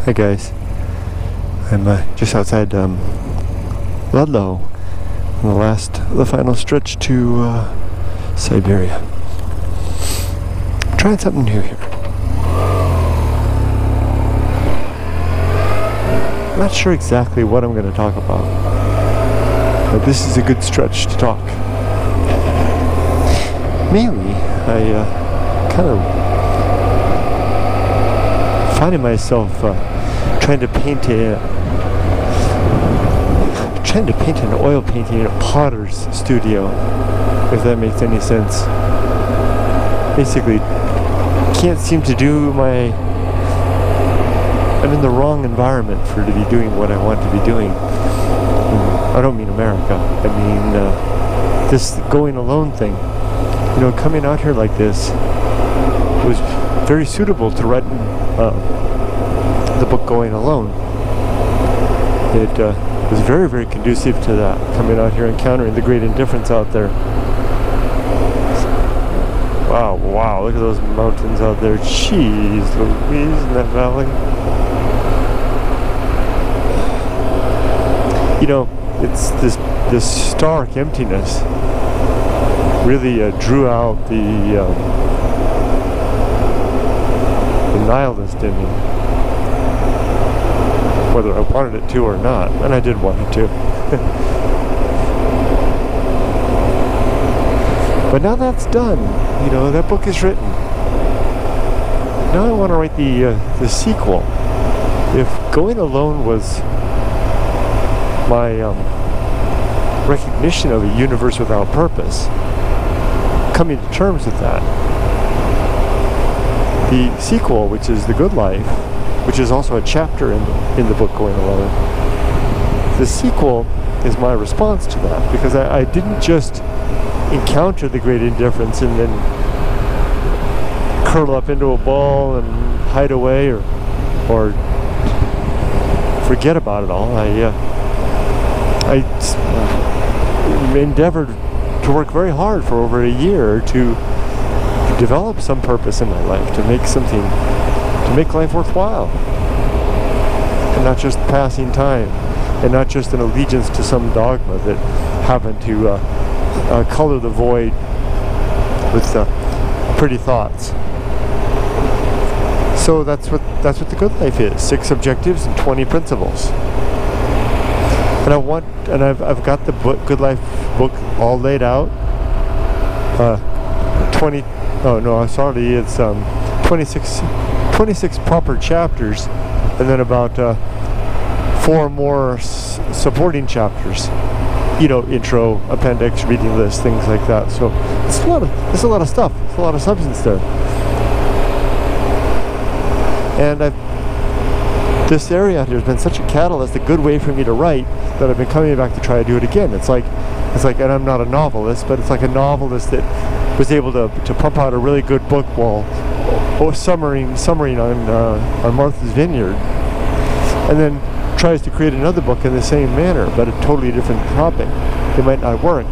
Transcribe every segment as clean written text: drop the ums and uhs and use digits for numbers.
Hi guys, I'm just outside Ludlow on the final stretch to Siberia. Trying something new here. Not sure exactly what I'm going to talk about, but this is a good stretch to talk. Mainly, I kind of finding myself trying to paint an oil painting in a potter's studio, if that makes any sense. Basically, can't seem to do I'm in the wrong environment to be doing what I want to be doing. I don't mean America. I mean this going alone thing. You know, coming out here like this was very suitable to writing the book Going Alone. It was very, very conducive to that, coming out here, encountering the great indifference out there. Wow, look at those mountains out there. Jeez Louise, in that valley. You know, it's this stark emptiness really drew out the nihilist in me, whether I wanted it to or not, and I did want it to. But now that's done, you know, that book is written. Now I want to write the sequel. If Going Alone was my recognition of a universe without purpose, coming to terms with that, the sequel, which is The Good Life, which is also a chapter in the book Going Alone, the sequel is my response to that, because I didn't just encounter the great indifference and then curl up into a ball and hide away or forget about it all. I endeavored to work very hard for over a year to develop some purpose in my life, to make life worthwhile, and not just passing time, and not just an allegiance to some dogma that happened to color the void with pretty thoughts. So that's what the good life is: 6 objectives and 20 principles. And I've got the Good Life book all laid out. 26 proper chapters, and then about 4 more supporting chapters. You know, intro, appendix, reading list, things like that. So it's a lot of stuff. It's a lot of substance there. And this area out here has been such a catalyst, a good way for me to write, that I've been coming back to try to do it again. It's like, and I'm not a novelist, but it's like a novelist that was able to pump out a really good book while summaring on Martha's Vineyard, and then tries to create another book in the same manner, but a totally different topic. It might not work.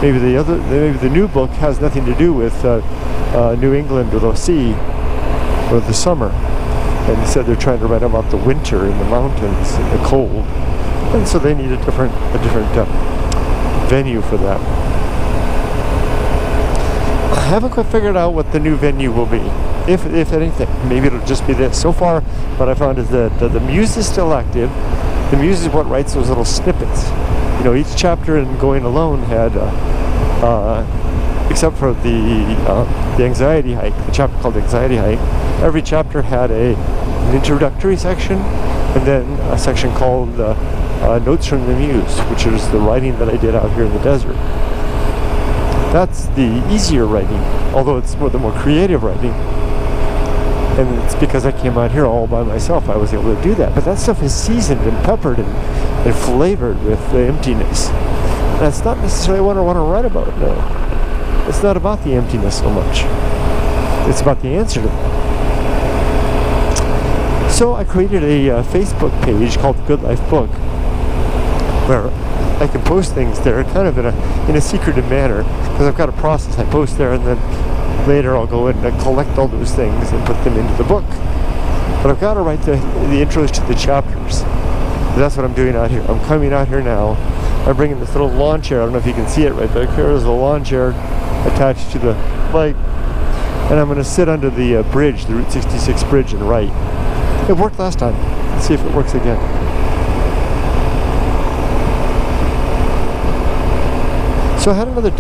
Maybe the new book has nothing to do with New England or the sea or the summer, and instead they're trying to write about the winter in the mountains and the cold, and so they need a different venue for that. I haven't quite figured out what the new venue will be, if anything. Maybe it'll just be this. So far, what I found is that the Muse is still active. The Muse is what writes those little snippets. You know, each chapter in Going Alone had, except for the anxiety hike, the chapter called Anxiety Hike, every chapter had an introductory section, and then a section called Notes from the Muse, which is the writing that I did out here in the desert. That's the easier writing, although it's the more creative writing. And it's because I came out here all by myself, I was able to do that. But that stuff is seasoned and peppered and flavored with the emptiness. And that's not necessarily what I want to write about, no. It's not about the emptiness so much. It's about the answer to that. So I created a Facebook page called Good Life Book, where I can post things there kind of in a secretive manner, because I've got a process. I post there, and then later I'll go in and collect all those things and put them into the book. But I've got to write the intros to the chapters. That's what I'm doing out here. I'm coming out here now. I'm bringing this little lawn chair. I don't know if you can see it right back here. There's a lawn chair attached to the bike. And I'm going to sit under the bridge, the Route 66 bridge, and write. It worked last time. Let's see if it works again. So I had another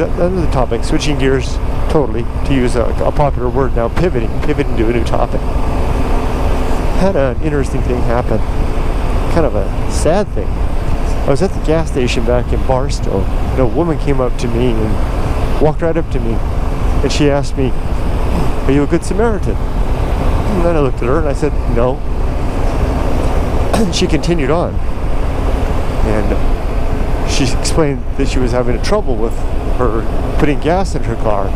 topic, switching gears totally, to use a popular word now, pivoting to a new topic. Had an interesting thing happen. Kind of a sad thing. I was at the gas station back in Barstow, and a woman came up to me and walked right up to me, and she asked me, "Are you a good Samaritan?" And then I looked at her and I said, "No." She continued on, and she explained that she was having trouble with her putting gas in her car,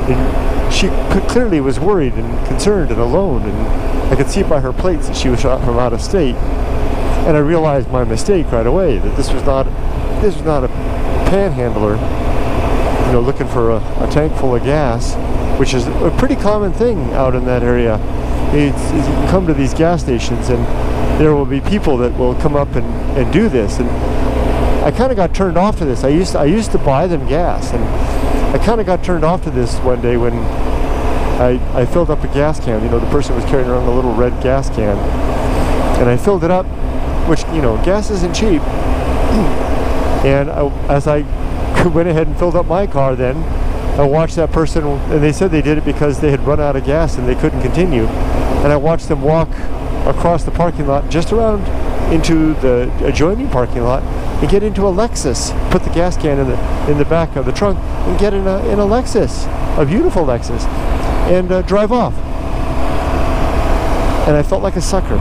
and she clearly was worried and concerned and alone, and I could see by her plates that she was from out of state. And I realized my mistake right away, that this was not a panhandler, you know, looking for a tank full of gas, which is a pretty common thing out in that area. You can come to these gas stations and there will be people that will come up and do this, and I kind of got turned off to this. I used to buy them gas, and I kind of got turned off to this one day when I filled up a gas can. You know, the person was carrying around a little red gas can, and I filled it up, which, you know, gas isn't cheap. And as I went ahead and filled up my car, then I watched that person, and they said they did it because they had run out of gas and they couldn't continue. And I watched them walk across the parking lot, just around into the adjoining parking lot, and get into a Lexus, put the gas can in the back of the trunk, and get in a Lexus, a beautiful Lexus, and drive off. And I felt like a sucker.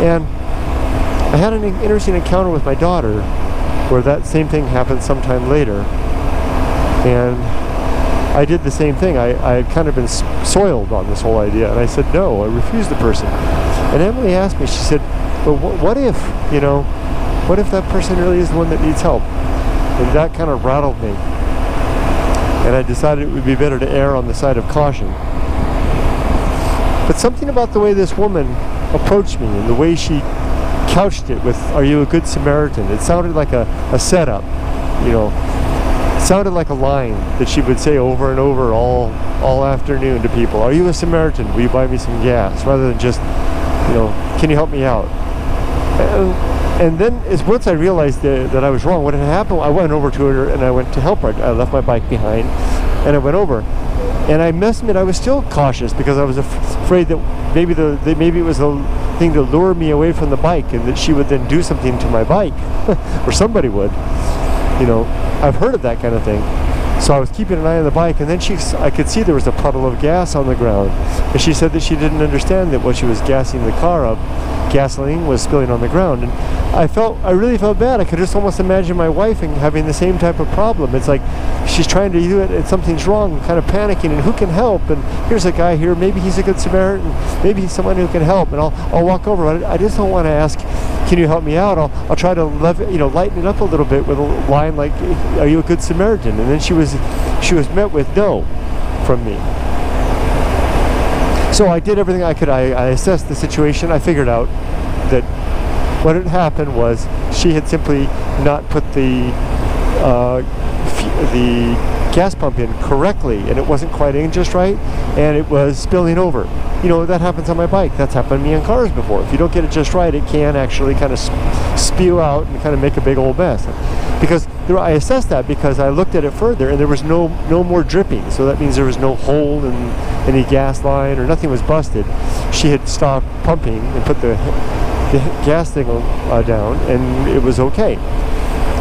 And I had an interesting encounter with my daughter where that same thing happened sometime later. And I did the same thing. I had kind of been soiled on this whole idea, and I said no, I refused the person. And Emily asked me, she said, "Well, what if, you know, what if that person really is the one that needs help?" And that kind of rattled me. And I decided it would be better to err on the side of caution. But something about the way this woman approached me and the way she couched it with, "Are you a good Samaritan?" It sounded like a setup, you know. It sounded like a line that she would say over and over all afternoon to people. "Are you a Samaritan? Will you buy me some gas?" Rather than just, you know, "Can you help me out?" And then once I realized that I was wrong, what had happened, I went over to her and I went to help her. I left my bike behind and I went over. And I must admit, I was still cautious because I was afraid that maybe it was a thing to lure me away from the bike, and that she would then do something to my bike, or somebody would. You know, I've heard of that kind of thing. So I was keeping an eye on the bike, and then I could see there was a puddle of gas on the ground. And she said that she didn't understand that what she was gassing the car up, gasoline was spilling on the ground. And I really felt bad. I could just almost imagine my wife having the same type of problem. It's like she's trying to do it and something's wrong, kind of panicking, and who can help? And here's a guy here, maybe he's a good Samaritan, maybe he's someone who can help, and I'll walk over. I just don't want to ask, "Can you help me out?" I'll try to lighten it up a little bit with a line like, "Are you a good Samaritan?" And then she was met with no from me. So I did everything I could. I assessed the situation. I figured out that what had happened was she had simply not put the gas pump in correctly, and it wasn't quite in just right, and it was spilling over. You know, that happens on my bike. That's happened to me in cars before. If you don't get it just right, it can actually kind of spew out and kind of make a big old mess. Because I assessed that because I looked at it further, and there was no more dripping. So that means there was no hole in any gas line, or nothing was busted. She had stopped pumping and put the gas thing down, and it was okay.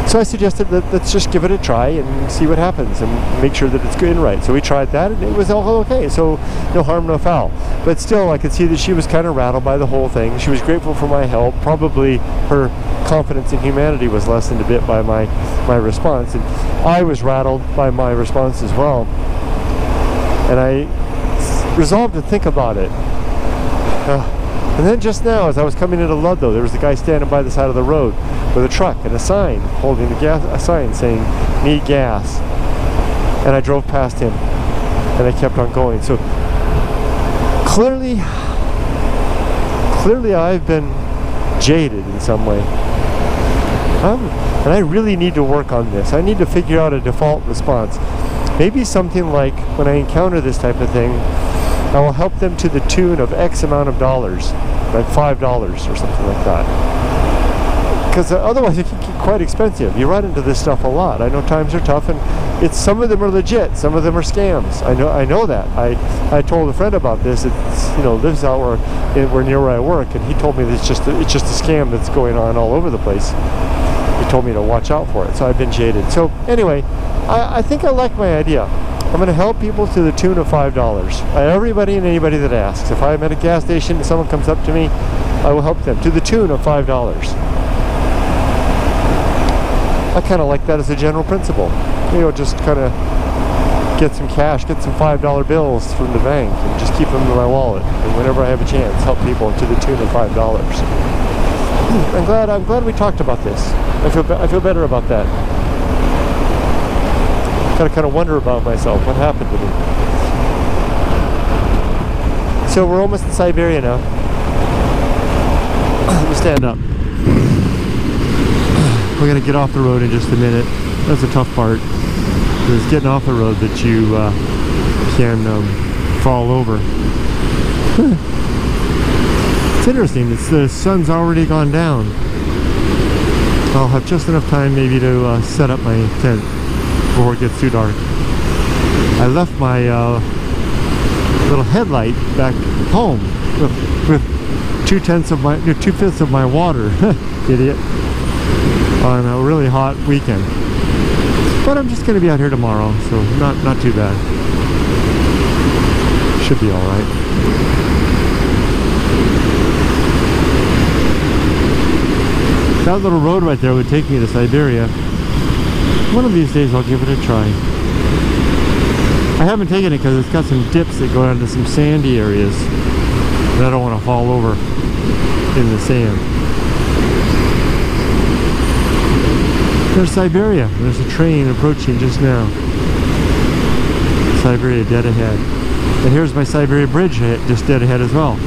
So I suggested that let's just give it a try and see what happens and make sure that it's good and right. So we tried that, and it was all okay. So no harm, no foul. But still, I could see that she was kind of rattled by the whole thing. She was grateful for my help. Probably her confidence in humanity was lessened a bit by my response. And I was rattled by my response as well. And I resolved to think about it. And then just now, as I was coming into Ludlow, there was a guy standing by the side of the road with a truck and a sign holding a sign saying, "Need gas." And I drove past him, and I kept on going. So clearly, clearly I've been jaded in some way. And I really need to work on this. I need to figure out a default response. Maybe something like, when I encounter this type of thing, I will help them to the tune of X amount of dollars, like $5 or something like that. Because otherwise it can get quite expensive. You run into this stuff a lot. I know times are tough, and some of them are legit, some of them are scams. I know that. I told a friend about this. It's, you know, lives out where near where I work, and he told me that it's just a scam that's going on all over the place. He told me to watch out for it, so I've been jaded. So anyway, I think I like my idea. I'm going to help people to the tune of $5. Everybody and anybody that asks. If I'm at a gas station and someone comes up to me, I will help them to the tune of $5. I kind of like that as a general principle. You know, just kind of get some cash, get some $5 bills from the bank, and just keep them in my wallet. And whenever I have a chance, help people to the tune of $5. I'm glad we talked about this. I feel better about that. Gotta kind of wonder about myself. What happened to me? So we're almost in Siberia now. Let me stand up. We're going to get off the road in just a minute. That's the tough part. It's getting off the road that you can fall over. It's interesting. The sun's already gone down. I'll have just enough time maybe to set up my tent before it gets too dark. I left my little headlight back home with 2/5 of my water. Idiot. On a really hot weekend. But I'm just going to be out here tomorrow, so not too bad. Should be alright. That little road right there would take me to Siberia. One of these days I'll give it a try. I haven't taken it because it's got some dips that go down to some sandy areas, and I don't want to fall over in the sand. There's Siberia. There's a train approaching just now. Siberia dead ahead. And here's my Siberia Bridge just dead ahead as well.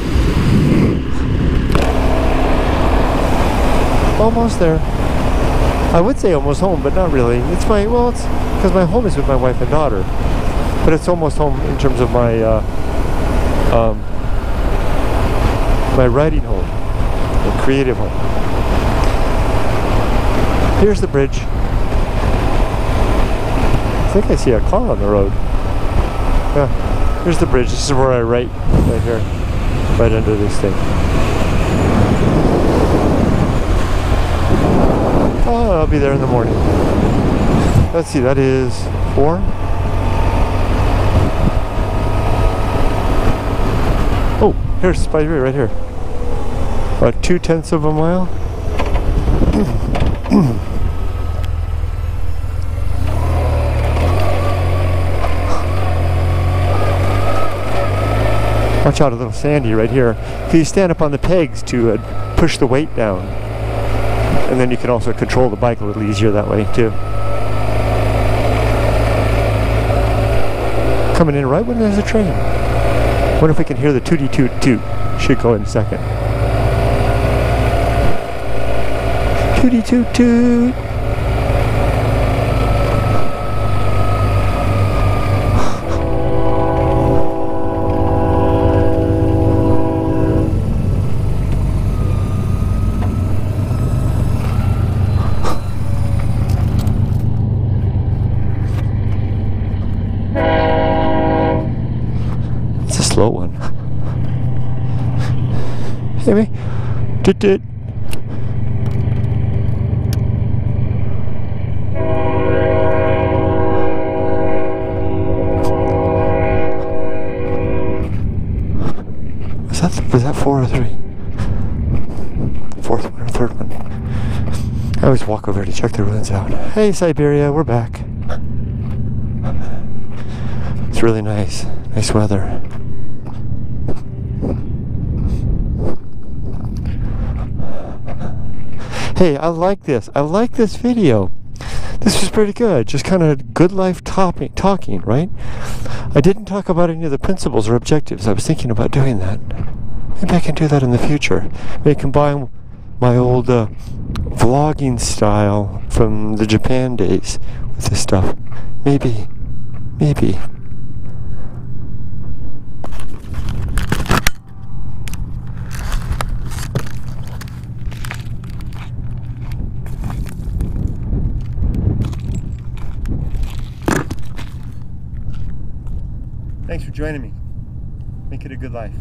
Almost there. I would say almost home, but not really. It's because my home is with my wife and daughter. But it's almost home in terms of my my writing home, my creative home. Here's the bridge. I think I see a car on the road. Yeah, here's the bridge. This is where I write, right here, right under this thing. Oh, I'll be there in the morning. Let's see, that is 4. Oh, here's Siberia right here. About 2/10 of a mile. Watch out, a little sandy right here. You stand up on the pegs to push the weight down. And then you can also control the bike a little easier that way too. Coming in right when there's a train. Wonder if we can hear the tooty toot toot. Should go in a second. Tooty toot toot. It's a slow one. Hey me. Toot toot. Was that 4 or 3? 4th one or 3rd one? I always walk over to check the ruins out. Hey Siberia, we're back. It's really nice. Nice weather. Hey, I like this. I like this video. This was pretty good. Just kind of good life talking, right? I didn't talk about any of the principles or objectives. I was thinking about doing that. maybe I can do that in the future. Maybe combine my old vlogging style from the Japan days with this stuff. Maybe. Thanks for joining me. Make it a good life.